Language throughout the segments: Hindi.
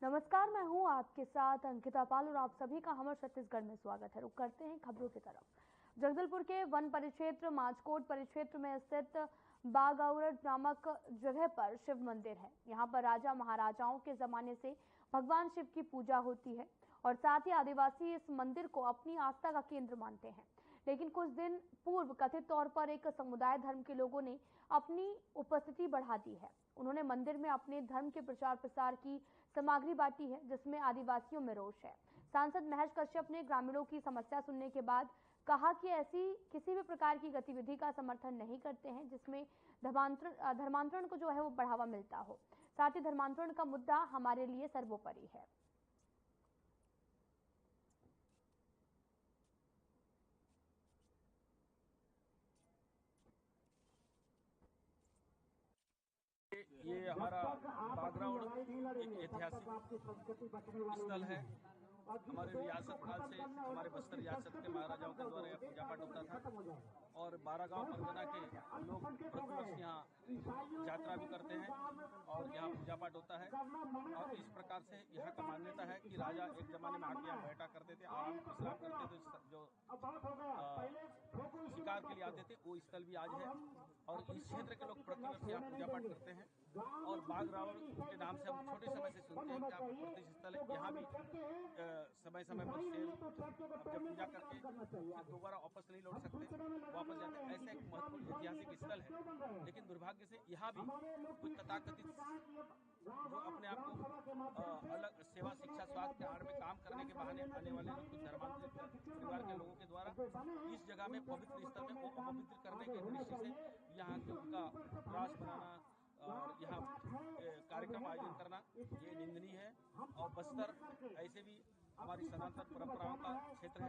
नमस्कार, मैं हूं आपके साथ अंकिता पाल और आप सभी का हमर छत्तीसगढ़ में स्वागत है। रुक करते हैं खबरों की तरफ। जगदलपुर के वन परिक्षेत्र माचकोट परिक्षेत्र में स्थित बागौरड नामक जगह पर शिव मंदिर है। यहां पर राजा महाराजाओं के जमाने से भगवान शिव की पूजा होती है और साथ ही आदिवासी इस मंदिर को अपनी आस्था का केंद्र मानते हैं। लेकिन कुछ दिन पूर्व कथित तौर पर एक समुदाय धर्म के लोगों ने अपनी उपस्थिति बढ़ा दी है। उन्होंने मंदिर में अपने धर्म के प्रचार प्रसार की सामग्री बांटी है, जिसमें आदिवासियों में रोष है। सांसद महेश कश्यप ने ग्रामीणों की समस्या सुनने के बाद कहा कि ऐसी किसी भी प्रकार की गतिविधि का समर्थन नहीं करते हैं जिसमें धर्मांतरण को जो है वो बढ़ावा मिलता हो। साथ ही धर्मांतरण का मुद्दा हमारे लिए सर्वोपरि है। ये हमारा बागराउंड एक ऐतिहासिक स्थल है। हमारे रियासत काल से हमारे बस्तर रियासत के महाराजाओं के द्वारा यह पूजा पाठ होता था और 12 गांव परगना के लोग प्रतिवर्ष यहाँ यात्रा भी करते हैं और यहाँ पूजा पाठ होता है। और इस प्रकार से यहाँ का मान्यता है कि राजा एक जमाने में आके यहाँ बैठा करते थे, आराम विश्राम करते थे। जो शिकार के लिए आते थे वो स्थल भी आज है और इस क्षेत्र के लोग प्रतिवर्ष यहाँ पूजा पाठ करते हैं। और बागराउंड के नाम से हम छोटे समय से सुनते हैं कि आप प्रतिष्ठित स्थल है। यहाँ भी समय समय पर शेर जब पूजा करके फिर दोबारा वापस नहीं लौट सकते, वापस जाते हैं। ऐसा एक महत्वपूर्ण ऐतिहासिक स्थल है। लेकिन दुर्भाग्य से यहाँ भी कोई तथाकथित जो अपने आप को अलग सेवा शिक्षा स्वास्थ्य के आड़ में काम करने के बहाने आने वाले कुछ धर्मांतरित परिवार के लोगों के द्वारा इस जगह में पवित्र स्थल में वो अपवित्र करने की दृष्टि से यहाँ के उनका त्रास बनाना और यहाँ कार्यक्रम आयोजन करना ये निंदनीय है। और बस्तर ऐसे भी हमारी सनातन परंपराओं का क्षेत्र है।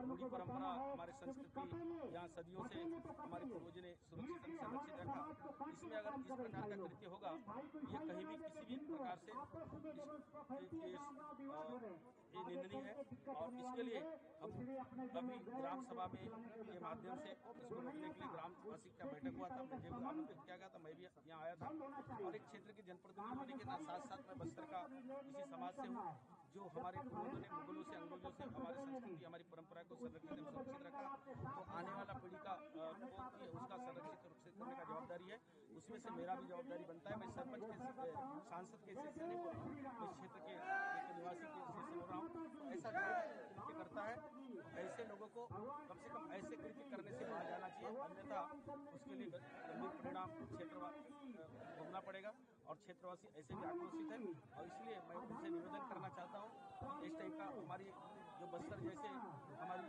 रूढ़ी परंपरा हमारी संस्कृति यहाँ सदियों से हमारे पूर्वजों ने सुरक्षित संरक्षित रखा। इसमें अगर इस प्रकार का कृत्य होगा ये कहीं भी किसी भी प्रकार से ये निंदनीय है। और इसके लिए हम अभी ग्राम सभा में के माध्यम से इसको रोकने के लिए ग्रामवासी का बैठक हुआ था। मुझे भी आमंत्रित किया गया था, मैं भी यहाँ आया था। और एक क्षेत्र के जनप्रतिनिधि होने के साथ साथ मैं बस्तर का इसी समाज से हूँ जो हमारे पूर्वजों ने मुगलों से अंग्रेजों से हमारी संस्कृति हमारी परंपरा को संरक्षित एवं सुरक्षित रखा। तो आने वाला पीढ़ी का उसका संरक्षित सुरक्षित करने का जवाबदारी है। उसमें से मेरा भी जवाबदारी बनता है। मैं सरपंच के सांसद के हिस्से से नहीं बोल रहा हूँ, मैं क्षेत्र के एक निवासी के हिस्से से बोल रहा हूँ। तो ऐसा कृत्य करता है ऐसे लोगों को कम से कम ऐसे कृत्य करने से बाहर जाना चाहिए, अन्यथा उसके लिए गंभीर परिणाम क्षेत्र भोगना पड़ेगा। और क्षेत्रवासी ऐसे भी आक्रोशित है और इसलिए मैं उनसे निवेदन करना चाहता हूँ कि इस टाइप का हमारी जो बस्तर जैसे हमारी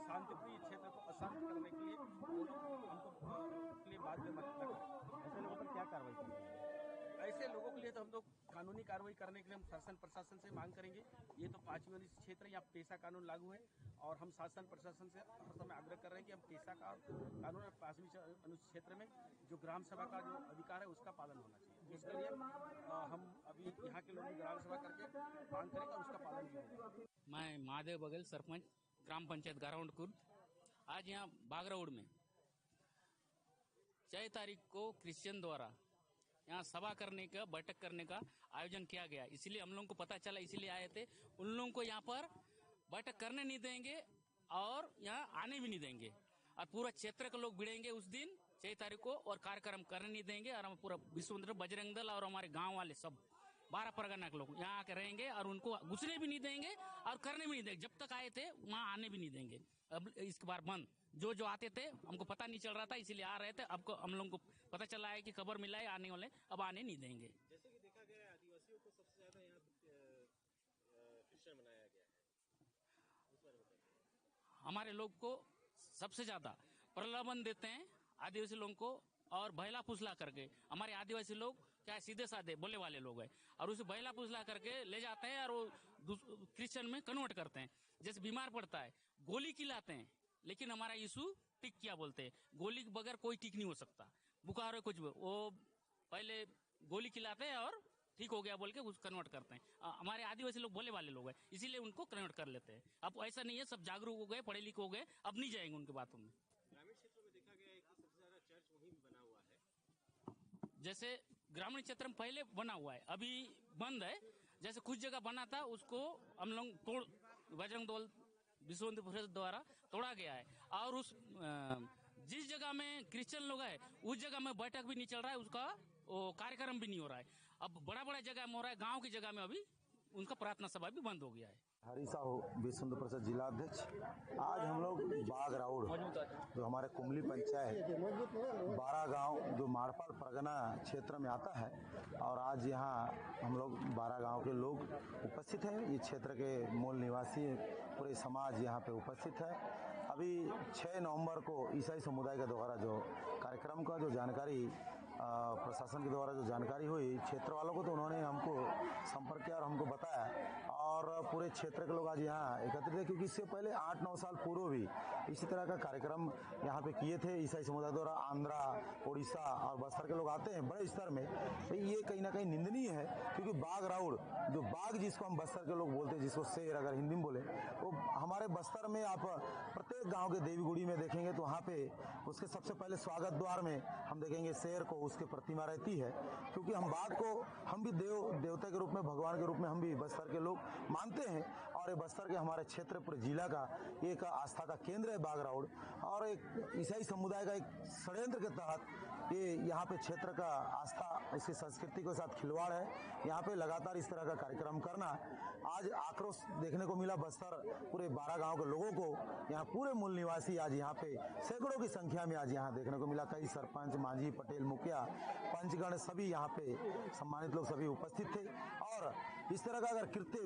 शांतिप्रिय क्षेत्र को अशांत करने के लिए वो लोग हमको के लिए बाध्य मत न करें। ऐसे लोगों पर क्या कार्रवाई करेंगे? ऐसे लोगों के लिए तो हम लोग कानूनी कार्रवाई करने के लिए हम शासन प्रशासन से मांग करेंगे। ये तो 5वीं वाली क्षेत्र यहाँ पेशा कानून लागू है और हम शासन प्रशासन से हर समय आग्रह कर रहे हैं कि हम पेशा का कानून और 5वीं अनुच्छेद में जो ग्राम सभा का जो अधिकार है उसका पालन होना चाहिए। इसके लिए हम अभी यहाँ के लोग ग्राम सभा करके मांग करेंगे और उसका पालन भी होगा। मैं महादेव बघेल, सरपंच ग्राम पंचायत गाराउंड कुर्द। आज यहाँ बागराउंड में 6 तारीख को क्रिश्चियन द्वारा यहाँ सभा करने का बैठक करने का आयोजन किया गया। इसलिए हम लोगों को पता चला, इसलिए आए थे। उन लोगों को यहाँ पर बैठक करने नहीं देंगे और यहाँ आने भी नहीं देंगे और पूरा क्षेत्र के लोग भिड़ेंगे उस दिन 6 तारीख को और कार्यक्रम करने नहीं देंगे। और हम पूरा विश्व बजरंग दल और हमारे गांव वाले सब 12 परगना के लोग यहाँ आके रहेंगे और उनको घुसने भी नहीं देंगे और करने भी नहीं देंगे। जब तक आए थे वहाँ आने भी नहीं देंगे। अब इसके बार बंद जो आते थे हमको पता नहीं चल रहा था, इसीलिए आ रहे थे। अब हम लोगों को पता चला है कि खबर मिला है आने वाले, अब आने नहीं देंगे। जैसे कि देखा गया है आदिवासियों को सबसे ज्यादा यहाँ क्रिश्चियन बनाया गया है, हमारे लोग को सबसे ज्यादा प्रलोभन देते हैं आदिवासी लोगों को और बहला फुसला करके। हमारे आदिवासी लोग क्या सीधे साधे बोले वाले लोग हैं और उसे बहला फुसला करके ले जाते हैं और वो क्रिश्चियन में कन्वर्ट करते हैं। जैसे बीमार पड़ता है गोली खिलाते हैं, लेकिन हमारा यीशु टिक क्या बोलते हैं, गोली के बगैर कोई ठीक नहीं हो सकता। बुखार है कुछ भी, वो पहले गोली खिलाते हैं और ठीक हो गया बोल के कुछ कन्वर्ट करते हैं। हमारे आदिवासी लोग बोले वाले लोग हैं, इसीलिए उनको कन्वर्ट कर लेते हैं। अब ऐसा नहीं है, सब जागरूक हो गए, पढ़े लिखे हो गए, अब नहीं जाएंगे उनकी बातों में। ग्रामीण क्षेत्रों में देखा गया है कि सबसे ज्यादा चर्च वहीं बना हुआ है। जैसे ग्रामीण क्षेत्र में पहले बना हुआ है, अभी बंद है। जैसे कुछ जगह बना था उसको हम लोग तोड़ बजरंग दल विश्व हिंदू परिषद द्वारा तोड़ा गया है। और उस जिस जगह में क्रिश्चियन लोग है उस जगह में बैठक भी नहीं चल रहा है, उसका कार्यक्रम भी नहीं हो रहा है। अब बड़ा बड़ा जगह में हो रहा है, गांव की जगह में अभी उनका प्रार्थना सभा भी बंद हो गया है। हरी साहू विश्व हिंदू परिषद जिला अध्यक्ष। आज हम लोग बाग राउड़ जो हमारे कुमली पंचायत 12 गांव जो माड़पाल परगना क्षेत्र में आता है, और आज यहाँ हम लोग 12 गांव के लोग उपस्थित हैं। ये क्षेत्र के मूल निवासी पूरे समाज यहाँ पे उपस्थित है। अभी 6 नवंबर को ईसाई समुदाय के द्वारा जो कार्यक्रम का जो जानकारी प्रशासन के द्वारा जो जानकारी हुई क्षेत्र वालों को, तो उन्होंने हमको संपर्क किया और हमको बताया, और पूरे क्षेत्र के लोग आज यहाँ एकत्रित है। क्योंकि इससे पहले 8-9 साल पूर्व भी इसी तरह का कार्यक्रम यहाँ पे किए थे ईसाई समुदाय द्वारा। आंध्रा, उड़ीसा और बस्तर के लोग आते हैं बड़े स्तर में। तो ये कहीं ना कहीं निंदनीय है, क्योंकि बाग राउड़ जो बाग जिसको हम बस्तर के लोग बोलते हैं, जिसको शेर अगर हिंदी में बोले, तो हमारे बस्तर में आप प्रत्येक गाँव के देवी गुड़ी में देखेंगे तो वहाँ पे उसके सबसे पहले स्वागत द्वार में हम देखेंगे शेर को, उसकी प्रतिमा रहती है। क्योंकि हम बाघ को हम भी देवता के रूप में, भगवान के रूप में हम भी बस्तर के लोग मानते हैं। और ये बस्तर के हमारे क्षेत्र पूरे जिला का एक आस्था का केंद्र है बाग राउड़। और एक ईसाई समुदाय का एक षड्यंत्र के तहत ये यहाँ पे क्षेत्र का आस्था, इसकी संस्कृति के साथ खिलवाड़ है। यहाँ पे लगातार इस तरह का कार्यक्रम करना, आज आक्रोश देखने को मिला बस्तर पूरे 12 गांव के लोगों को। यहाँ पूरे मूल निवासी आज यहाँ पे सैकड़ों की संख्या में आज यहाँ देखने को मिला। कई सरपंच, मांझी, पटेल, मुखिया, पंचगण सभी यहाँ पे सम्मानित लोग सभी उपस्थित थे। और इस तरह का अगर कृत्य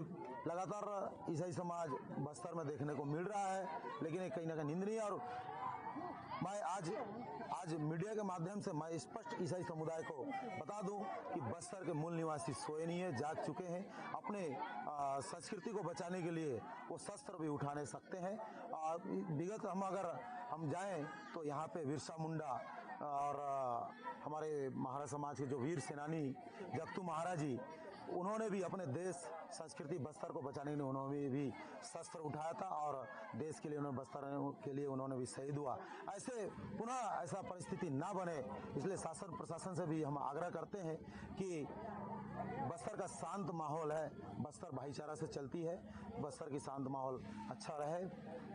लगातार ईसाई समाज बस्तर में देखने को मिल रहा है, लेकिन कहीं ना कहीं निंदनीय। और मैं आज मीडिया के माध्यम से मैं स्पष्ट ईसाई समुदाय को बता दूं कि बस्तर के मूल निवासी सोए नहीं है, जाग चुके हैं। अपने संस्कृति को बचाने के लिए वो शस्त्र भी उठाने सकते हैं। विगत हम जाएं तो यहाँ पे बिरसा मुंडा और हमारे महाराज समाज के जो वीर सेनानी जगतू महाराज जी, उन्होंने भी अपने देश संस्कृति बस्तर को बचाने के लिए उन्होंने भी शस्त्र उठाया था, और देश के लिए उन्होंने बस्तर के लिए उन्होंने भी शहीद हुआ। ऐसे पुनः ऐसा परिस्थिति ना बने, इसलिए शासन प्रशासन से भी हम आग्रह करते हैं कि बस्तर का शांत माहौल है, बस्तर भाईचारा से चलती है, बस्तर की शांत माहौल अच्छा रहे,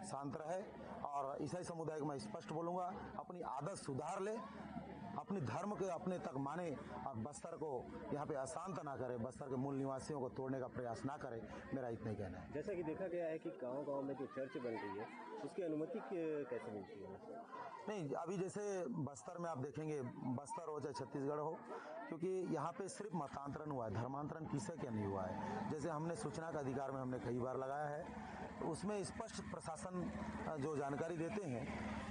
शांत रहे। और ईसाई समुदाय को मैं स्पष्ट बोलूँगा, अपनी आदत सुधार ले, अपने धर्म के अपने तक माने, और बस्तर को यहाँ पे अशांत ना करे, बस्तर के मूल निवासियों को तोड़ने का प्रयास ना करे। मेरा इतना ही कहना है। जैसा कि देखा गया है कि गांव-गांव में जो चर्च बन रही है उसकी अनुमति कैसे मिलती है? नहीं, अभी जैसे बस्तर में आप देखेंगे, बस्तर हो चाहे छत्तीसगढ़ हो, क्योंकि यहाँ पे सिर्फ मतांतरण हुआ है, धर्मांतरण किसे क्या नहीं हुआ है। जैसे हमने सूचना का अधिकार में हमने कई बार लगाया है, उसमें स्पष्ट प्रशासन जो जानकारी देते हैं,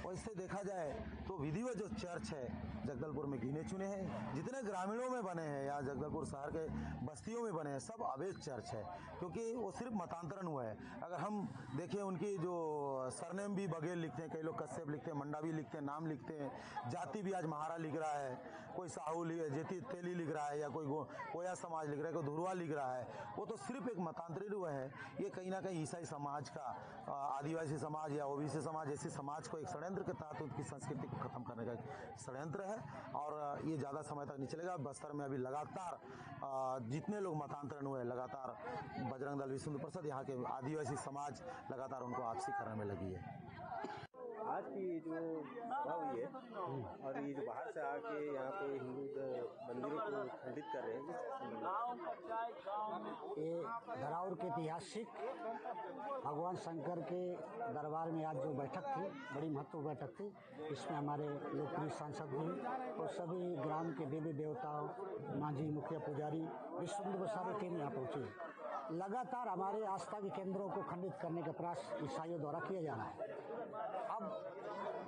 वैसे देखा जाए तो विधिवत जो चर्च है जगदलपुर में गिने चुने हैं, जितने ग्रामीणों में बने हैं या जगदलपुर शहर के बस्तियों में बने हैं, सब अवैध चर्च है, क्योंकि वो सिर्फ मतांतरण हुआ है। अगर हम देखें उनकी जो सरनेम भी बघेल लिखते हैं, कई लोग कश्यप लिखते हैं, मंडा भी लिखते हैं, नाम लिखते हैं, जाति भी आज महारा लिख रहा है, कोई साहू जेती तेली लिख रहा है, या कोई कोया समाज लिख रहा है, कोई धुरवा लिख रहा है। वो तो सिर्फ एक मतांतरित हुआ है। ये कहीं ना कहीं ईसाई समाज का, आदिवासी समाज या ओबीसी समाज ऐसे समाज को एक षड्यंत्र के तहत उनकी संस्कृति को खत्म करने का एक षड्यंत्र है, और ये ज़्यादा समय तक नहीं चलेगा। बस्तर में अभी लगातार जितने लोग मतांतरण हुए, लगातार बजरंग दल विश्व हिंदू परिषद, यहाँ के आदिवासी समाज लगातार उनको आपसी करने में लगी है। आज की जो सभा हुई है और ये जो बाहर से आके यहाँ पे हिंदू मंदिरों को खंडित कर रहे हैं, ये धराउर के ऐतिहासिक भगवान शंकर के दरबार में आज जो बैठक थी, बड़ी महत्वपूर्ण बैठक थी। इसमें हमारे लोकप्रिय सांसद भी और सभी ग्राम के देवी देवताओं, मांझी, मुखिया, पुजारी, विश्व हिंदू परिषद टीम यहाँ पहुँची। लगातार हमारे आस्था के केंद्रों को खंडित करने का प्रयास ईसाइयों द्वारा किया जा रहा है। अब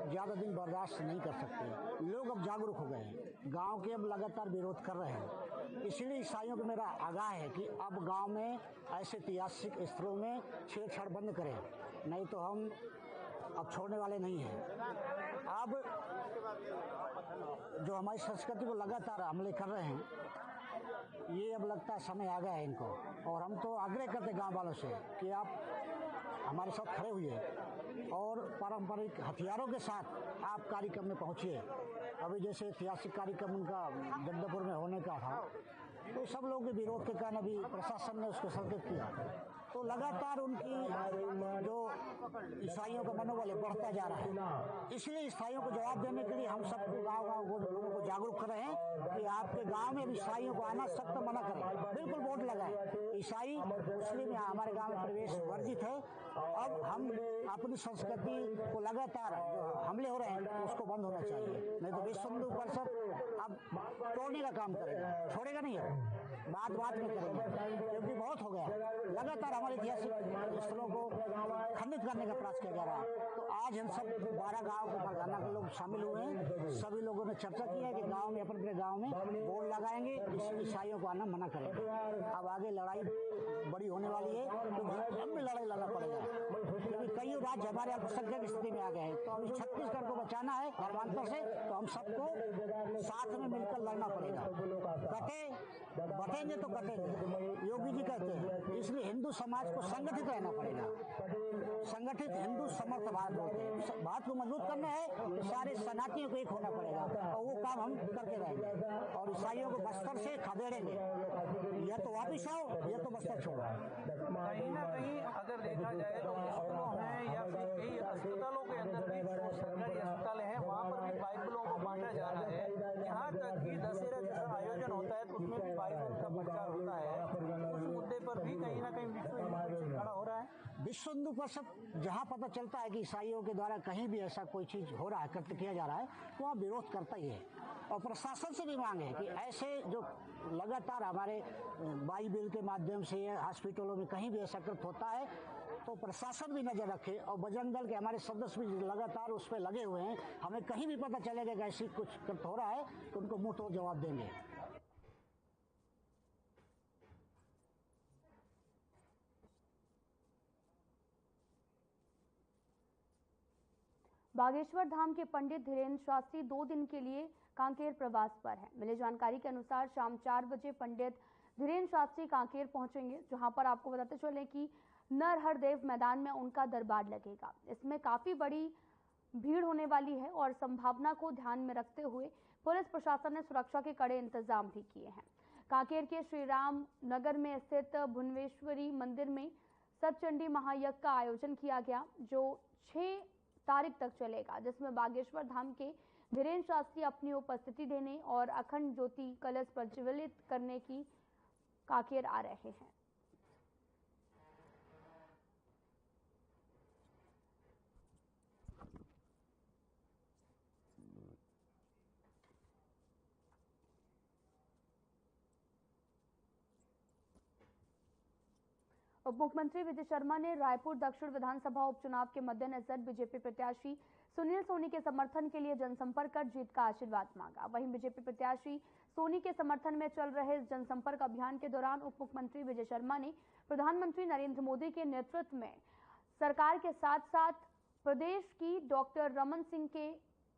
ज़्यादा दिन बर्दाश्त नहीं कर सकते, लोग अब जागरूक हो गए हैं, गांव के अब लगातार विरोध कर रहे हैं। इसलिए ईसाइयों को मेरा आगाह है कि अब गांव में ऐसे ऐतिहासिक स्थलों में छेड़छाड़ बंद करें, नहीं तो हम अब छोड़ने वाले नहीं हैं। अब जो हमारी संस्कृति को लगातार हमले कर रहे हैं, ये अब लगता है समय आ गया है इनको, और हम तो आग्रह करते गांव वालों से कि आप हमारे साथ खड़े हुए और पारंपरिक हथियारों के साथ आप कार्यक्रम में पहुंचिए। अभी जैसे ऐतिहासिक कार्यक्रम उनका जगदलपुर में होने का था, तो सब लोगों के विरोध के कारण अभी प्रशासन ने उसको स्थगित किया। तो लगातार उनकी जो ईसाइयों का मनोबल बढ़ता जा रहा है। इसलिए ईसाइयों को जवाब देने के लिए हम सबको गांव-गांव लोगों को जागरूक कर रहे हैं कि आपके गांव में ईसाइयों को आना सख्त मना करें, बिल्कुल बोर्ड लगाएं। ईसाई मुस्लिम यहाँ हमारे गांव में प्रवेश वर्जित है। अब हम अपनी संस्कृति को लगातार जो हमले हो रहे हैं उसको बंद होना चाहिए, नहीं तो विश्व हिंदू परिषद अब तोड़ने का काम करेगा, छोड़ेगा नहीं है, बात में करेंगे, क्योंकि बहुत हो गया। लगातार हमारे ऐतिहासिक स्थलों को खंडित करने का प्रयास किया जा रहा है। तो आज हम सब 12 गांव के परगना के लोग शामिल हुए हैं। सभी लोगों ने चर्चा की है कि गांव में अपने गांव में बोर्ड लगाएंगे, ईसाइयों को आना मना करेंगे। अब आगे लड़ाई बड़ी होने वाली है, तो अब भी लड़ाई लड़ना पड़ेगा, क्योंकि कई राज्य हमारे अल्पसंख्यक स्थिति में आ गए हैं। तो अभी छत्तीसगढ़ को बचाना है धर्मांतर से, तो हम सबको साथ में मिलकर लड़ना पड़ेगा। बटेंगे तो कटेंगे, योगी जी कहते हैं। इसलिए हिंदू समाज को संगठित रहना पड़ेगा। संगठित हिंदू समर्थ भारत बोलते हैं। भारत को मजबूत करना है तो सारे सनातनियों को एक होना पड़ेगा, और वो काम हम करके रहेंगे। और ईसाइयों को बस्तर से खदेड़ेंगे, या तो वापिस आओ या तो बस्तर छोड़ो। कहीं ना कहीं अगर देखा जाए तो स्कूलों में या फिर कई अस्पतालों के अंदर भी जो सरकारी अस्पताल है वहाँ पर भी बाइबलों को बांटा जा रहा है। यहाँ तक कि दशहरा जैसा आयोजन होता है तो उसमें भी बाइबल का प्रचार होता है। उस मुद्दे पर भी कहीं ना कहीं विश्व हिंदू परिषद खड़ा हो रहा है। विश्व हिंदू परिषद जहाँ पता चलता है कि ईसाइयों के द्वारा कहीं भी ऐसा कोई चीज हो रहा है, कृत्य किया जा रहा है, तो वहाँ विरोध करता ही है। और प्रशासन से भी मांग है कि ऐसे जो लगातार हमारे बाइबल के माध्यम से हॉस्पिटलों में कहीं भी ऐसा कृत्य होता है तो प्रशासन भी नजर रखे। और बजरंग दल के हमारे सदस्य भी लगातार उस पर लगे हुए हैं। हमें कहीं भी पता चलेगा कि ऐसी कुछ कृत्य हो रहा है तो उनको मुंह तोड़ जवाब देंगे। बागेश्वर धाम के पंडित धीरेन्द्र शास्त्री 2 दिन के लिए कांकेर प्रवास पर हैं। मिली जानकारी के अनुसार शाम 4 बजे पंडित धीरेन्द्र शास्त्री कांकेर पहुंचेंगे, जहां पर आपको बताते चले कि नरहरदेव मैदान में उनका दरबार लगेगा। इसमें काफी बड़ी भीड़ होने वाली है और संभावना को ध्यान में रखते हुए पुलिस प्रशासन ने सुरक्षा के कड़े इंतजाम भी किए हैं। कांकेर के श्री राम नगर में स्थित भुवनेश्वरी मंदिर में सतचंडी महायज्ञ का आयोजन किया गया, जो 6 तारीख तक चलेगा, जिसमें बागेश्वर धाम के धीरेन्द्र शास्त्री अपनी उपस्थिति देने और अखंड ज्योति कलश प्रज्वलित करने की कांकेर आ रहे हैं। उप मुख्यमंत्री विजय शर्मा ने रायपुर दक्षिण विधानसभा उपचुनाव के मद्देनजर बीजेपी प्रत्याशी सुनील सोनी के समर्थन के लिए जनसंपर्क कर जीत का आशीर्वाद मांगा। वहीं बीजेपी प्रत्याशी सोनी के समर्थन में चल रहे इस जनसंपर्क अभियान के दौरान उप मुख्यमंत्री विजय शर्मा ने प्रधानमंत्री नरेंद्र मोदी के नेतृत्व में सरकार के साथ साथ प्रदेश की डॉक्टर रमन सिंह के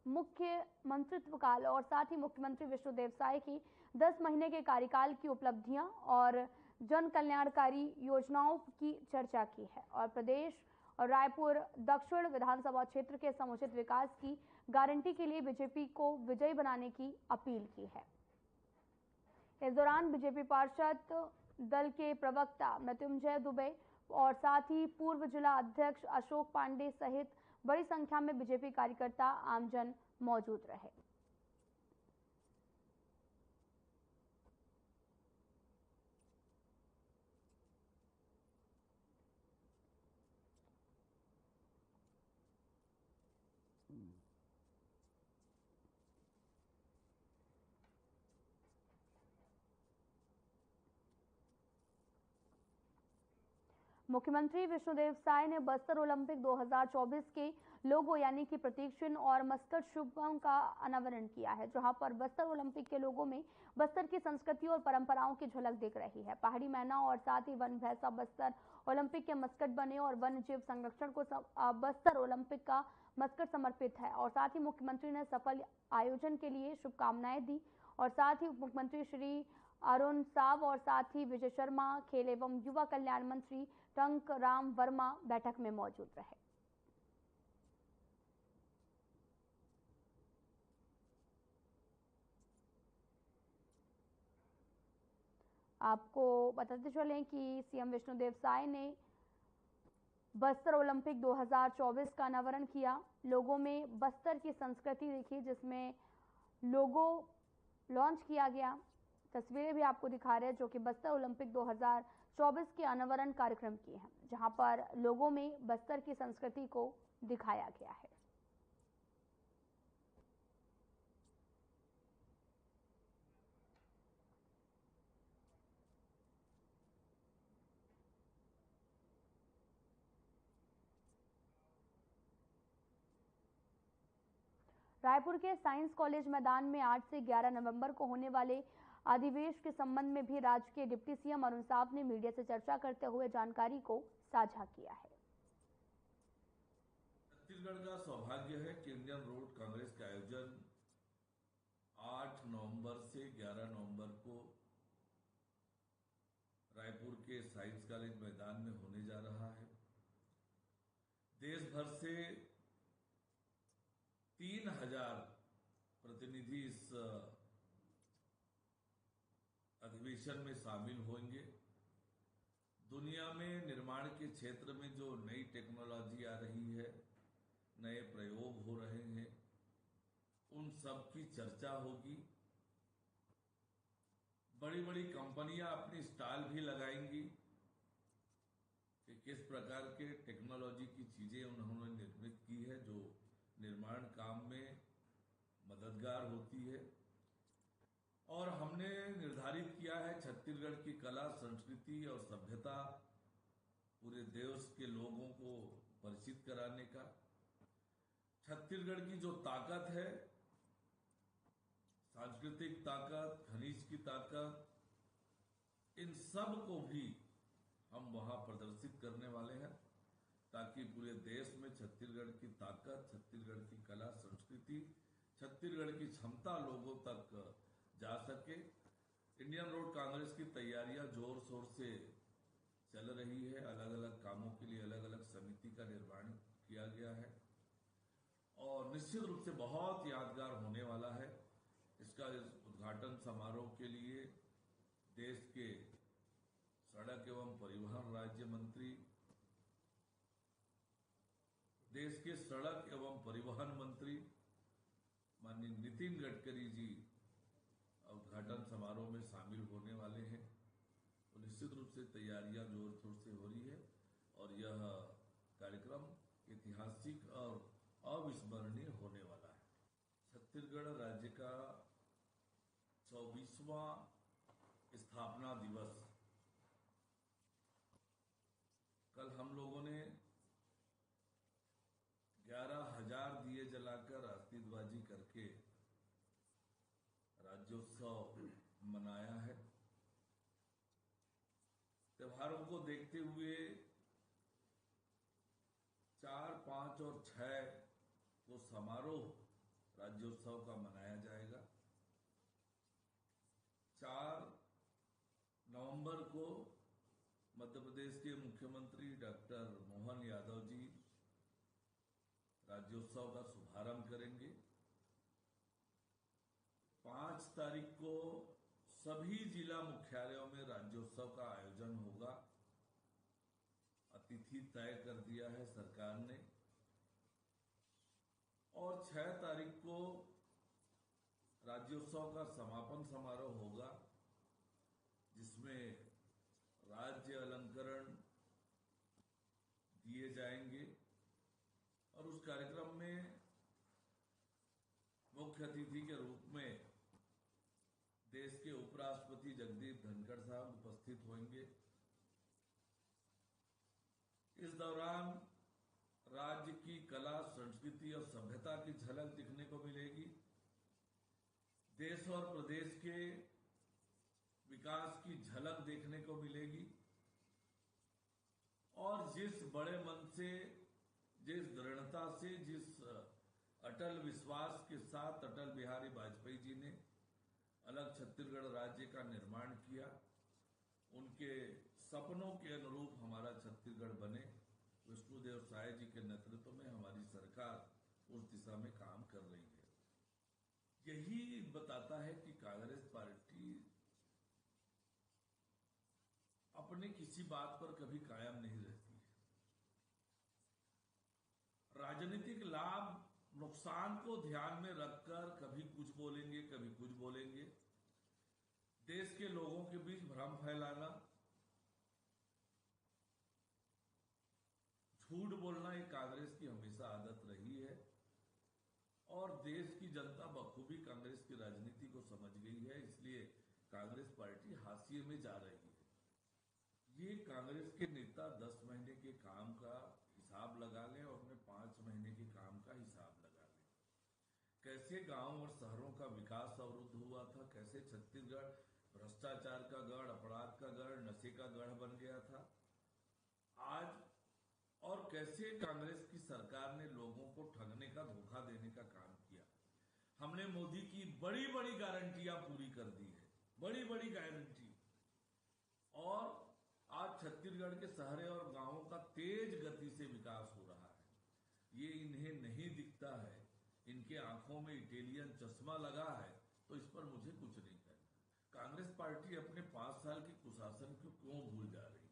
मुख्य मंत्रित्व काल और साथ ही मुख्यमंत्री विष्णुदेव साय की 10 महीने के कार्यकाल की उपलब्धियां और जन कल्याणकारी योजनाओं की चर्चा की है और प्रदेश और रायपुर दक्षिण विधानसभा क्षेत्र के समुचित विकास की गारंटी के लिए बीजेपी को विजयी बनाने की अपील की है। इस दौरान बीजेपी पार्षद दल के प्रवक्ता मृत्युंजय दुबे और साथ ही पूर्व जिला अध्यक्ष अशोक पांडे सहित बड़ी संख्या में बीजेपी कार्यकर्ता आमजन मौजूद रहे। मुख्यमंत्री विष्णुदेव साय ने बस्तर ओलंपिक 2024 के लोगो यानी कि प्रतीक चिन्ह और मस्कट शुभम का अनावरण किया है, जहां पर बस्तर ओलंपिक के लोगों में बस्तर की संस्कृति और परंपराओं की झलक दिख रही है। पहाड़ी मैना और साथ ही वन भैंसा बस्तर ओलंपिक के मस्कट बने और वन्य जीव संरक्षण को बस्तर ओलंपिक का मस्कट समर्पित है और साथ ही मुख्यमंत्री ने सफल आयोजन के लिए शुभकामनाएं दी और साथ ही उप मुख्यमंत्री श्री अरुण साव और साथ ही विजय शर्मा, खेल एवं युवा कल्याण मंत्री टंक राम वर्मा बैठक में मौजूद रहे। आपको बताते चलें कि सीएम विष्णुदेव साय ने बस्तर ओलंपिक 2024 का अनावरण किया। लोगों में बस्तर की संस्कृति देखी, जिसमें लोगो लॉन्च किया गया। तस्वीरें भी आपको दिखा रहे हैं जो कि बस्तर ओलंपिक 2024 के अनावरण कार्यक्रम की हैं, जहां पर लोगों में बस्तर की संस्कृति को दिखाया गया है। रायपुर के साइंस कॉलेज मैदान में 8 से 11 नवंबर को होने वाले अधिवेश के संबंध में भी राज्य के डिप्टी सीएम अरुण साव ने मीडिया से चर्चा करते हुए जानकारी को साझा किया है। छत्तीसगढ़ का सौभाग्य है कि इंडियन रोड कांग्रेस का आयोजन 8 नवंबर से 11 नवंबर को रायपुर के साइंस कॉलेज मैदान में होने जा रहा है। देश भर से 3000 प्रतिनिधि इस अधिवेशन में शामिल होंगे। दुनिया में निर्माण के क्षेत्र में जो नई टेक्नोलॉजी आ रही है, नए प्रयोग हो रहे हैं, उन सब की चर्चा होगी। बड़ी बड़ी कंपनियां अपनी स्टॉल भी लगाएंगी कि किस प्रकार के टेक्नोलॉजी की चीजें उन्होंने निर्मित की है जो निर्माण काम में मददगार होती है। और हमने निर्धारित किया है छत्तीसगढ़ की कला, संस्कृति और सभ्यता पूरे देश के लोगों को परिचित कराने का। छत्तीसगढ़ की जो ताकत है, सांस्कृतिक ताकत, खनिज की ताकत, इन सब को भी हम वहां प्रदर्शित करने वाले हैं ताकि पूरे देश में छत्तीसगढ़ की ताकत, छत्तीसगढ़ की कला, संस्कृति, छत्तीसगढ़ की क्षमता लोगों तक जा सके। इंडियन रोड कांग्रेस की तैयारियां जोर शोर से चल रही है। अलग अलग कामों के लिए अलग अलग समिति का निर्माण किया गया है और निश्चित रूप से बहुत यादगार होने वाला है। इसका उद्घाटन समारोह के लिए देश के सड़क एवं परिवहन राज्य मंत्री, देश के सड़क एवं परिवहन मंत्री माननीय नितिन गडकरी जी उद्घाटन समारोह में शामिल होने वाले हैं। तो निश्चित रूप से तैयारियां जोर शोर से हो रही है और यह कार्यक्रम ऐतिहासिक और अविस्मरणीय होने वाला है। छत्तीसगढ़ राज्य का 24वां स्थापना दिवस कल हम लोगों ने 11,000 दिए जलाकर आतिशबाजी करके राज्योत्सव मनाया है। त्योहारों को देखते हुए 4, 5 और 6 को समारोह राज्योत्सव का मनाया जाएगा। 4 नवंबर को मध्य प्रदेश के मुख्यमंत्री डॉक्टर मोहन यादव जी राज्योत्सव का शुभारंभ करेंगे। 5 तारीख को सभी जिला मुख्यालयों में राज्योत्सव का आयोजन होगा। अतिथि तय कर दिया है सरकार ने। और 6 तारीख को राज्योत्सव का समापन समारोह होगा जिसमें राज्य अलंकरण दिए जाएंगे और उस कार्यक्रम में मुख्य अतिथि के रूप में देश के उपराष्ट्रपति जगदीप धनखड़ साहब उपस्थित होंगे। इस दौरान राज्य की कला, संस्कृति और सभ्यता की झलक दिखने को मिलेगी। देश और प्रदेश के विकास की झलक देखने को मिलेगी और जिस बड़े मन से, जिस दृढ़ता से, जिस अटल विश्वास के साथ अटल बिहारी वाजपेयी जी ने अलग छत्तीसगढ़ राज्य का निर्माण किया, उनके सपनों के अनुरूप हमारा छत्तीसगढ़ बने, विष्णुदेव साय जी के नेतृत्व में हमारी सरकार उस दिशा में काम कर रही है। यही बताता है कि कांग्रेस पार्टी अपने किसी बात पर कभी कायम नहीं रहती है। राजनीतिक लाभ नुकसान को ध्यान में रखकर कभी कुछ बोलेंगे, कभी कुछ बोलेंगे। देश के लोगों के बीच भ्रम फैलाना, झूठ बोलना ये कांग्रेस की हमेशा आदत रही है और देश की जनता बखूबी कांग्रेस की राजनीति को समझ गई है। इसलिए कांग्रेस पार्टी हाशिए में जा रही है। ये कांग्रेस के नेता 10 महीने के काम का हिसाब लगा लें और अपने 5 महीने के काम का हिसाब लगा लें। कैसे गांव और शहरों का विकास अवरुद्ध हुआ था, कैसे छत्तीसगढ़ भ्रष्टाचार का गढ़, अपराध का गढ़, नशे का गढ़ बन गया था आज, और कैसे कांग्रेस की सरकार ने लोगों को ठगने का, धोखा देने का काम किया। हमने मोदी की बड़ी बड़ी गारंटियां पूरी कर दी है, बड़ी बड़ी गारंटी, और आज छत्तीसगढ़ के शहरों और गांवों का तेज गति से विकास हो रहा है। ये इन्हें नहीं दिखता है, इनके आंखों में इटालियन चश्मा लगा है, तो इस पर मुझे कुछ नहीं कहना। कांग्रेस पार्टी अपने 5 साल के कुशासन को क्यों भूल जा रही है?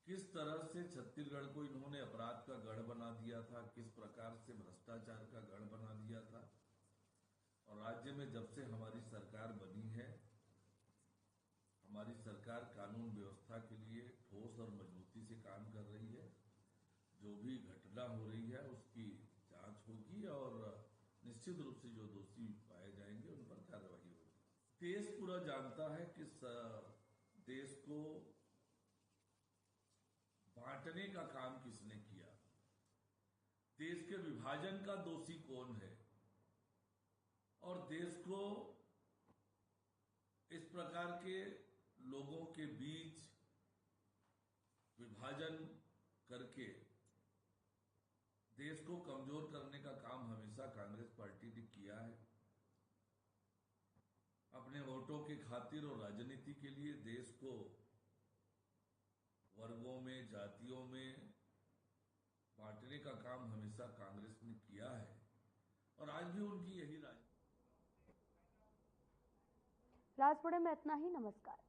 किस तरह से छत्तीसगढ़ को इन्होंने अपराध का गढ़ बना दिया था, किस प्रकार से भ्रष्टाचार का गढ़ बना दिया था। और राज्य में जब से हमारी सरकार बनी है, हमारी सरकार कानून व्यवस्था के लिए ठोस और मजबूती से काम कर रही है। जो भी घटना हो रही है उसकी जांच होगी और निश्चित रूप से जो दोषी पाए जाएंगे उन पर कार्रवाई होगी। देश पूरा जानता है कि देश को बांटने का काम किसने किया, देश के विभाजन का दोषी कौन है, और देश को इस प्रकार के लोगों के बीच विभाजन करके देश को कमजोर करने का काम हमेशा कांग्रेस पार्टी ने किया है। अपने वोटों के खातिर और राजनीति के लिए देश को वर्गों में, जातियों में बांटने का काम हमेशा कांग्रेस ने किया है और आज भी उनकी यही राजनीति। राजपुरे में इतना ही। नमस्कार।